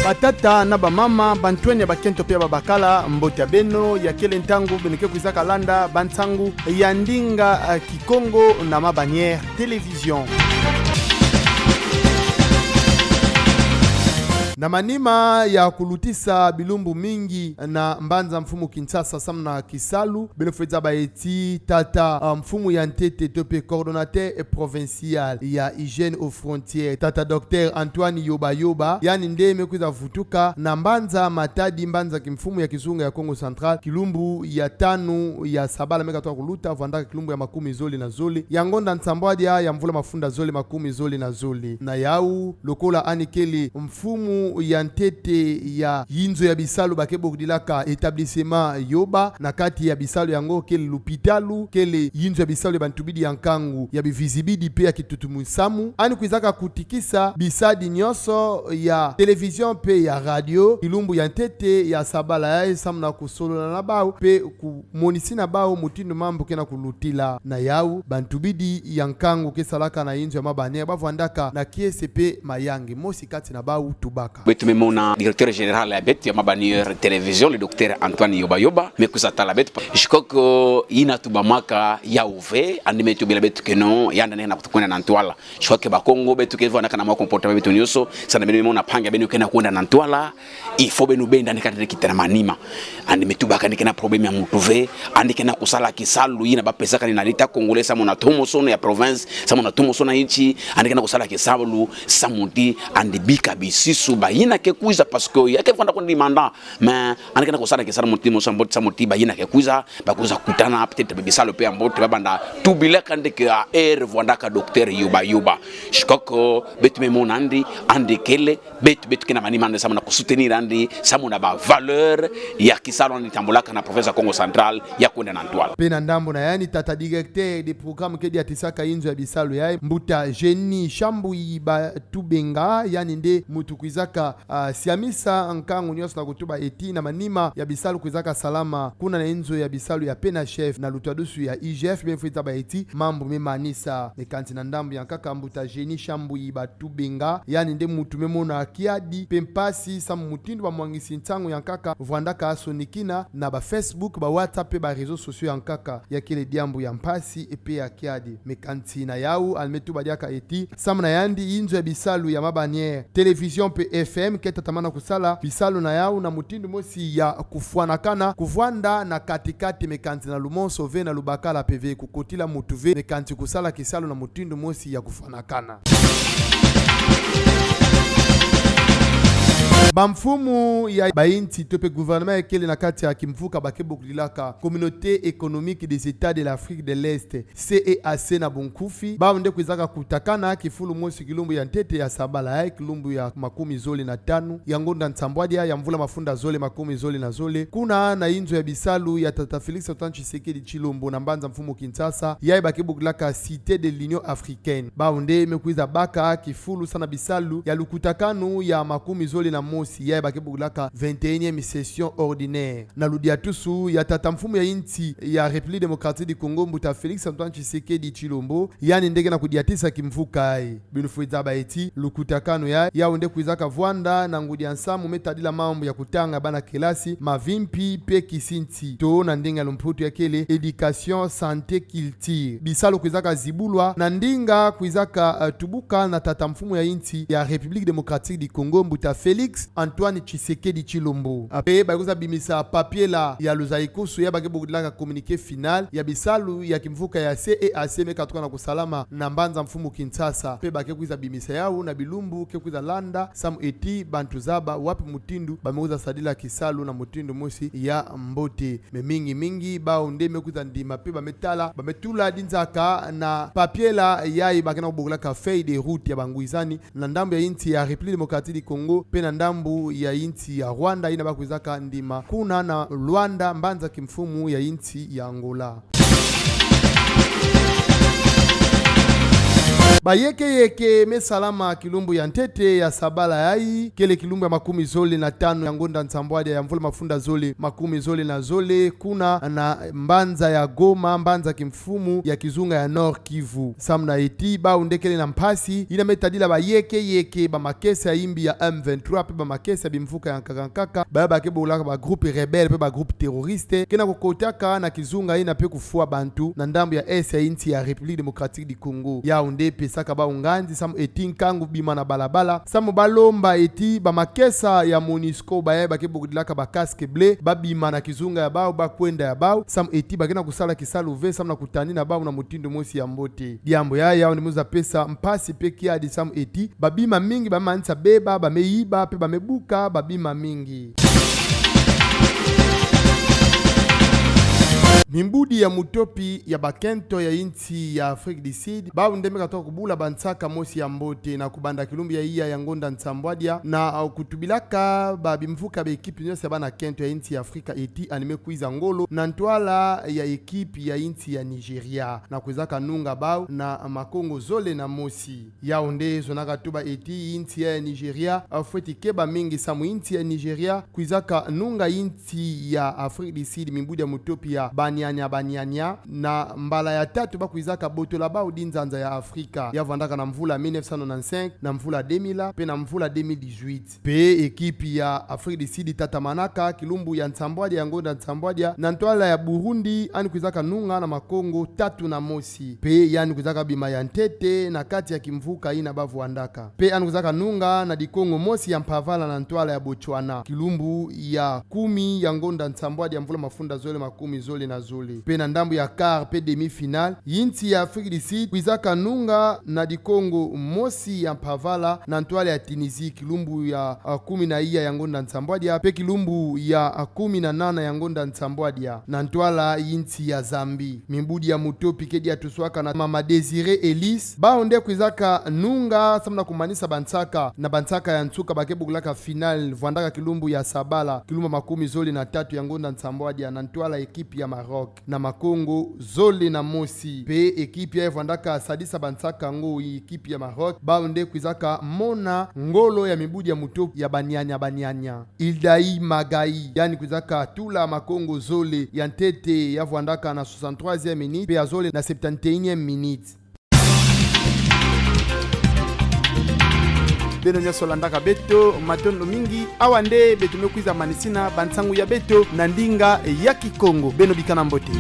batata na bamama bantwenya bakento pia babakala mbota beno ya kele ntangu beneke kuizaka landa bantangu ya ndinga Kikongo na mabanière télévision. Na manima ya kulutisa bilumbu mingi na mbanza mfumu Kinshasa samna Kisalu benefeza baeti tata mfumu ya ntete tope coordonnateur provincial ya hygiène aux frontières tata Dr Antoine Yoba yani ndeme kuza vutuka na mbanza matadi mbanza kimfumu ya kizunga ya Congo Central kilumbu ya tanu ya sabala meka toa kuluta vandaka kilumbu ya makumi zoli na zoli ya ngonda nsambwadia ya mvula mafunda zoli makumi zoli na zoli na yau lokola anikeli mfumu ya ntete ya yinzo ya bisalu bakebo kudilaka etablissement Yoba na kati ya bisalu yango kele lupitalu kele yinzo ya bisalu ya bantubidi ya nkangu ya bivizibidi pe ya kitutumusamu ani kuizaka kutikisa bisadi nyoso ya television pe ya radio kilumbu ya ntete ya sabala ya samu na kusolo na bao pe kumonisi na bao mutindo mambo kena kulutila na yau bantubidi ya nkangu kesalaka na yinzo ya mabane bavandaka na KSP mayangi mosi kati na bao tubaka. Tumemona directeur général ya bet ya mabanière télévision le docteur Antoine Yoba mais que ça tala bet je crois que ina tubamaka ya uve andime tubila bet que non yanda na kutukuna na ntwala je crois que ba Congo bet que vona kana ma comportement bet nyoso sana mena panga benu kena kwenda na ntwala il faut benu benda ni katete kitana manima andime tubaka ni kena problème ya mutuve andi kena kusala Kisalu ina ba pesa kana lita congolais sama na tomo sono ya province sama na tomo sono inchi andi kena kusala Kisalu samuti andi bika bisisu ba ina ke kuiza parce que yake kwenda kwa demanda mais anakenda kusana ke sala mutimo samboti samoti ba ina ke kuiza ba kuza kutana peut-être bebisalo pe ambote babanda tubila kande ke a vondaka docteur Yoba je crois que betume monandi andi kele bet kena mani mande samuna ko soutenir andi samuna ba valeur ya Kisalo ni tambolaka na province Congo Central ya kwenda na Ntwala pena ndambo na yani tata directeur de programme ke dia tisaka inzo ya bisalo ya mbuta Jenny Shambui ba tubenga yani nde mutu kuizaka siamisa nkangu nyoso na kutuba eti na manima ya bisalu kuizaka salama kuna na inzo ya bisalu ya pena chef na lutwadusu ya IGF benfuita ba eti mambo memanisa mekanti na ndambu ya nkaka mbuta Jenny Shambui ba tubenga yani nde mutu memona kiadi pempasi samu mutindo ba mwangisi ntangu ya nkaka vwandaka asonikina na ba Facebook ba WhatsApp ba réseaux sociaux ya nkaka ya kile diambu ya mpasi epe ya kiadi mekanti na yau almetuba diaka eti samu na yandi inzo ya bisalu ya mabanière télévision pe FM keta tamana kusala bisalu na yau na mutindu mosi ya kufuanakana kuvwanda na katikati mekanti na lumonso ve na lubakala PV kukotila mutuve mekanti kusala Kisalu na mutindu mosi ya kufuanakana. Bamfumu ya bainti tope gouvernement ekele na kati ya kimvuka bakebo kulilaka communauté économique des états de l'Afrique de l'Est CEAC na bunkufi baunde kuizaka kutakana kifulu mosi kilumbu ya ntete ya sabala ya kilumbu ya makumi zoli na tanu ya ngonda nsambwadia ya mvula mafunda zole makumi zoli na zole kuna na inzo ya bisalu ya tata Félix Antoine Tshisekedi Tshilombo na mbanza mfumu Kinshasa ya bakebo kulilaka cité de l'Union africaine baunde mekuiza baka kifulu sana bisalu ya lukutakanu ya makumi zoli na mosi ya bakebulaka 21e session ordinaire na ludiatusu ya tata mfumu ya inti ya République démocratique du Congo mbuta Félix Antoine Tshisekedi Tshilombo yani ndege na kudiatisa kimvuka ai binufuiza baeti lukutakano ya onde kuizaka vwanda na ngudi ansamu metadila mambo ya kutanga bana kelasi mavimpi pe kisinti to na ndinga lomputu ya kele education santé culture bisalo kuizaka zibulwa na ndinga kuizaka tubuka na tata mfumu ya inti ya République démocratique du Congo mbuta Félix Antoine Tshisekedi Tshilombo ape bakoza bimisa papier la ya luzaikusu ya bakebo kudilaka communiqué final ya bisalu ya kimvuka ya CEAC mekatoka na kusalama na mbanza mfumu Kinshasa pe bakekuiza bimisa yao na bilumbu kekuiza landa samu eti bantu zaba wapi mutindu bameuza sadila Kisalu na mutindu mosi ya mbote mingi bao ndeme kuza ndima pe bametala bametula dinzaka na papier la ya bakena kubokulaka feuille de route ya banguizani na ndambo ya inti ya République démocratique du Congo pe na ndambu ya inti ya Rwanda ina bakuizaka ndima kuna na Rwanda mbanza kimfumu ya inti ya Angola. bayeke mesalama kilumbu ya ntete ya sabala yai kele kilumbu ya 15 ya ngonda Nsambwadia ya mvula mafunda 10 kuna na mbanza ya Goma, mbanza kimfumu ya kizunga ya Nord Kivu samna eti ba undekele na mpasi ina metadila bayeke ba makese ya imbi ya M23 pe ba makese ya bimfuka ya nkakankaka ba ke bolaka ba groupe rebelle pe ba groupe terroriste kena kokotaka na kizunga ina pe kufua bantu na ndambu ya S ya inti ya République démocratique du Congo ya unde pesaka ba unganzi samu eti nkangu bima na balabala samu balomba eti ba makesa ya MONUSCO ba ke bokudilaka ba casque bleu ba bima na kizunga ya bao ba kwenda ya bao samu eti bakena kusala kisalu ve samu na kutani na bao na mutindo mosi ya mbote diambo ya unimuza pesa mpasi peki ya di samu eti babima mingi ba mansa beba ba meiba pe ba mebuka babima mingi. Mimbudi ya mutopi ya bakento ya inti ya Afrique du Sud ba undeme katoka kubula bansaka mosi ya mbote na kubanda kilumbi ya iya ya ngonda Nsambwadia na kutubilaka ba bimvuka ba ekipi nyose bana kento ya inti ya Afrika eti anime kuiza ngolo na ntwala ya ekipi ya inti ya Nigeria na kuizaka nunga bao na makongo zole na mosi ya unde zonaka tuba eti inti ya Nigeria afweti keba mingi samu inti ya Nigeria kuizaka nunga inti ya Afrique du Sud mimbudi ya mutopi ya banyanya na mbala ya tatu bakuizaka boto la bao dinzanza ya Afrika ya vandaka na mvula 1995 na mvula 2000 pe na mvula 2018 pe ekipi ya Afrique du Sud tatamanaka kilumbu ya Nsambwadia ya ngonda Nsambwadia na ntwala ya Burundi ani kuizaka nunga na makongo 3 na mosi pe yani kuizaka bima ya ntete na kati ya kimvuka ina bavu andaka pe ani kuizaka nunga na dikongo mosi ya Mpavala na ntwala ya Botswana kilumbu ya 10 ya ngonda Nsambwadia mvula mafunda zole 10 zole na zole pe na ndambu ya quart pe demi final yinti ya Afrique du Sud kuizaka nunga na dikongo mosi ya Mpavala na ntwala ya Tunisie kilumbu ya 10 na iya ya ngonda Nsambwadia pe kilumbu ya 18 ya ngonda Nsambwadia na ntwala yinti ya Zambi mimbudi ya mutopi kedi ya tuswaka na Mama Desire Elise baonde kuizaka nunga samna kumanisa bansaka na bansaka ya nsuka bakebugulaka final vandaka kilumbu ya Sabala kilumbu 13 ya ngonda Nsambwadia na ntwala ekipi ya Maroc na makongo zole na mosi pe ekipi ya vandaka sadisa bansaka ngo ekipi ya Maroc baonde kuizaka mona ngolo ya mibudi ya mutopi ya banyanya Ildai Magai yani kuizaka tula makongo zole ya ntete ya vandaka na 63e minute pe ya zole na 71e minute. Beno nya solandaka beto matondo mingi awande beto mekuiza manisina bansangu ya beto na ndinga ya Kikongo beno bikana mbote.